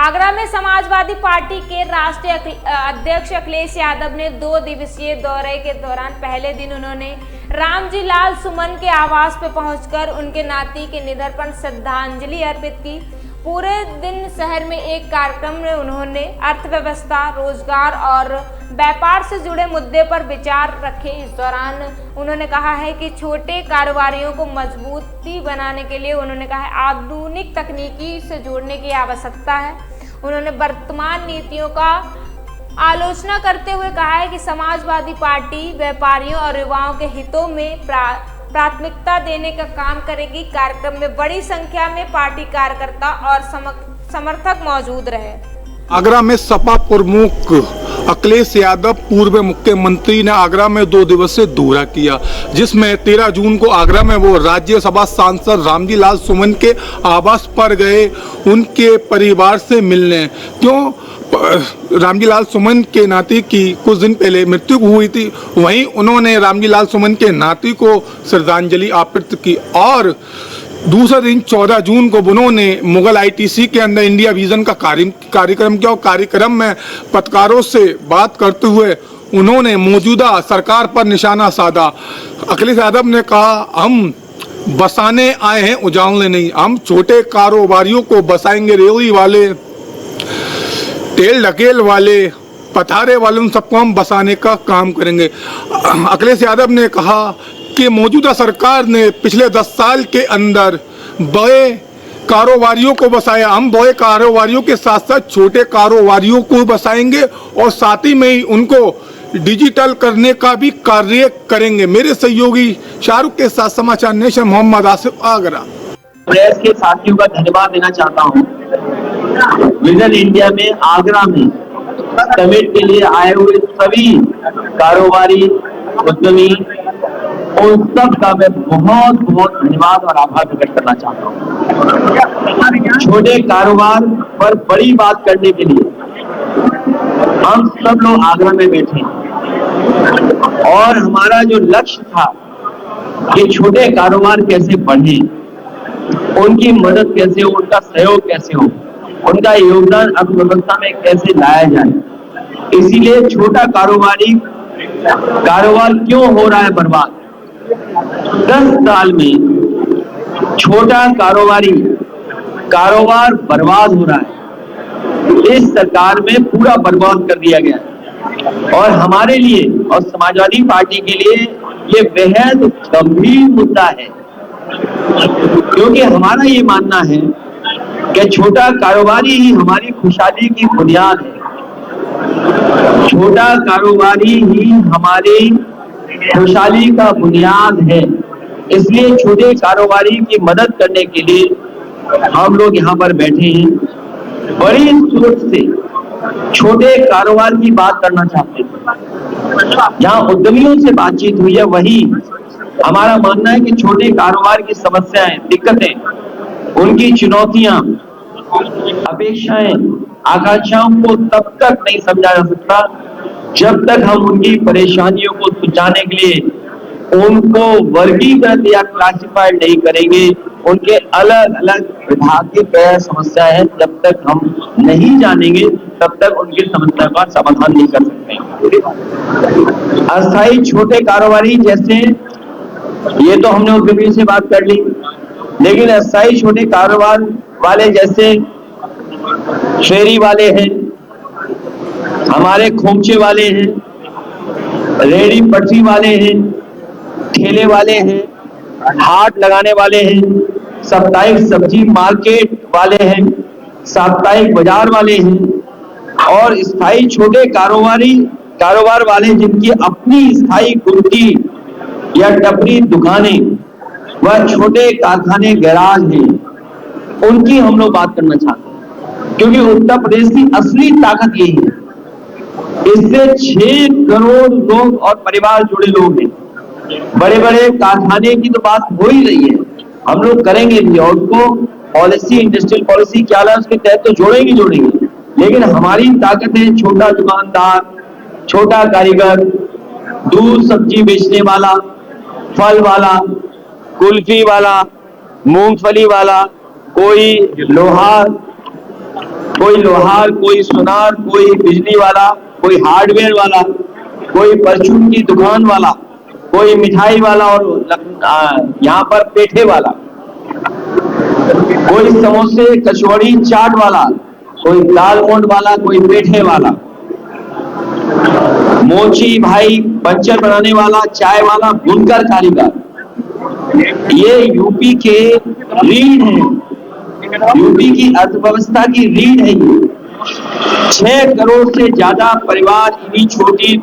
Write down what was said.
आगरा में समाजवादी पार्टी के राष्ट्रीय अध्यक्ष अखिलेश यादव ने 2 दिवसीय दौरे के दौरान पहले दिन उन्होंने रामजी लाल सुमन के आवास पर पहुंचकर उनके नाती के निधन पर श्रद्धांजलि अर्पित की। पूरे दिन शहर में एक कार्यक्रम में उन्होंने अर्थव्यवस्था, रोजगार और व्यापार से जुड़े मुद्दे पर विचार रखे। इस दौरान उन्होंने कहा है कि छोटे कारोबारियों को मजबूती बनाने के लिए उन्होंने कहा है आधुनिक तकनीकी से जोड़ने की आवश्यकता है। उन्होंने वर्तमान नीतियों का आलोचना करते हुए कहा है कि समाजवादी पार्टी व्यापारियों और युवाओं के हितों में प्राथमिकता देने का काम करेगी। कार्यक्रम में बड़ी संख्या में पार्टी कार्यकर्ता और समर्थक मौजूद रहे। आगरा में सपा प्रमुख अखिलेश यादव पूर्व मुख्यमंत्री ने आगरा में 2 दिवसीय दौरा किया, जिसमें 13 जून को आगरा में वो राज्यसभा सांसद रामजी लाल सुमन के आवास पर गए उनके परिवार से मिलने। क्यों रामजी लाल सुमन के नाती की कुछ दिन पहले मृत्यु हुई थी, वहीं उन्होंने रामजी लाल सुमन के नाती को श्रद्धांजलि अर्पित की। और दूसरा दिन 14 जून को उन्होंने मुगल आईटीसी के अंदर इंडिया विजन का कार्यक्रम किया और कार्यक्रम में पत्रकारों से बात करते हुए उन्होंने मौजूदा सरकार पर निशाना साधा। अखिलेश यादव ने कहा, हम बसाने आए हैं, उजाड़ने नहीं। हम छोटे कारोबारियों को बसाएंगे, रेहड़ी वाले, तेल ढकेल वाले, पथारे वाले, उन सबको हम बसाने का काम करेंगे। अखिलेश यादव ने कहा कि मौजूदा सरकार ने पिछले 10 साल के अंदर बड़े कारोबारियों को बसाया। हम बड़े कारोबारियों के साथ साथ छोटे कारोबारियों को बसाएंगे और साथ ही में ही उनको डिजिटल करने का भी कार्य करेंगे। मेरे सहयोगी शाहरुख के साथ समाचार नेशन मोहम्मद आसिफ, आगरा। प्रेस के साथियों का धन्यवाद देना चाहता हूँ। विजन इंडिया में आगरा में समिट के लिए आए हुए सभी कारोबारी, उद्यमी, उन सब का मैं बहुत बहुत धन्यवाद और आभार प्रकट करना चाहता हूँ। छोटे कारोबार पर बड़ी बात करने के लिए हम सब लोग आगरा में बैठे हैं और हमारा जो लक्ष्य था कि छोटे कारोबार कैसे बढ़े, उनकी मदद कैसे हो, उनका सहयोग कैसे हो, उनका योगदान अर्थव्यवस्था में कैसे लाया जाए। इसीलिए छोटा कारोबार क्यों हो रहा है बर्बाद। 10 साल में छोटा कारोबार बर्बाद हो रहा है। इस सरकार में पूरा बर्बाद कर दिया गया है और हमारे लिए और समाजवादी पार्टी के लिए ये बेहद गंभीर मुद्दा है, क्योंकि हमारा ये मानना है कि छोटा कारोबारी ही हमारी खुशहाली की बुनियाद है। छोटा कारोबारी ही हमारी खुशहाली का बुनियाद है। इसलिए छोटे कारोबारी की मदद करने के लिए हम लोग यहाँ पर बैठे हैं। बड़ी सोच से छोटे कारोबार की बात करना चाहते हैं। जहाँ उद्यमियों से बातचीत हुई है, वही हमारा मानना है कि छोटे कारोबार की समस्याएं, दिक्कतें, उनकी चुनौतियां, अपेक्षाएं, आकांक्षाओं को तब तक नहीं समझा जा सकता जब तक हम उनकी परेशानियों को सुलझाने के लिए उनको वर्गीकृत या क्लासिफाइड नहीं करेंगे। उनके अलग अलग विभागीय क्या समस्या है, जब तक हम नहीं जानेंगे तब तक उनकी समस्या का समाधान नहीं कर सकते। अस्थायी छोटे कारोबारी जैसे, ये तो हमने उद्यमी से बात कर ली, लेकिन अस्थायी छोटे कारोबार वाले जैसे फेरी वाले हैं, हमारे खोमचे वाले हैं, रेहड़ी पटरी वाले हैं, ठेले वाले हैं, हाट लगाने वाले हैं, साप्ताहिक सब्जी मार्केट वाले हैं, साप्ताहिक बाजार वाले हैं और स्थायी छोटे कारोबार वाले जिनकी अपनी स्थायी गुमटी या टपरी दुकानें व छोटे कारखाने, गैराज हैं, उनकी हम लोग बात करना चाहते हैं। क्योंकि उत्तर प्रदेश की असली ताकत यही है। इससे 6 करोड़ लोग और परिवार जुड़े लोग हैं। बड़े बड़े कारखाने की तो बात हो ही रही है, हम लोग करेंगे भी और उसको पॉलिसी, इंडस्ट्रियल पॉलिसी क्या है उसके तहत तो जोड़ेंगे। लेकिन हमारी ताकत है छोटा दुकानदार, छोटा कारीगर, दूध सब्जी बेचने वाला, फल वाला, कुल्फी वाला, मूंगफली वाला, कोई लोहार, कोई लोहार, कोई सुनार, कोई बिजली वाला, कोई हार्डवेयर वाला, कोई परचून की दुकान वाला, कोई मिठाई वाला और यहाँ पर पेठे वाला, कोई समोसे कचौड़ी चाट वाला, कोई दाल मोठ वाला, कोई पेठे वाला, मोची भाई पंचर बनाने वाला, चाय वाला, बुनकर कारीगर, ये यूपी के रीढ़ है, यूपी की अर्थव्यवस्था की रीढ़ है। 6 करोड़ से ज्यादा परिवार इन्हीं छोटी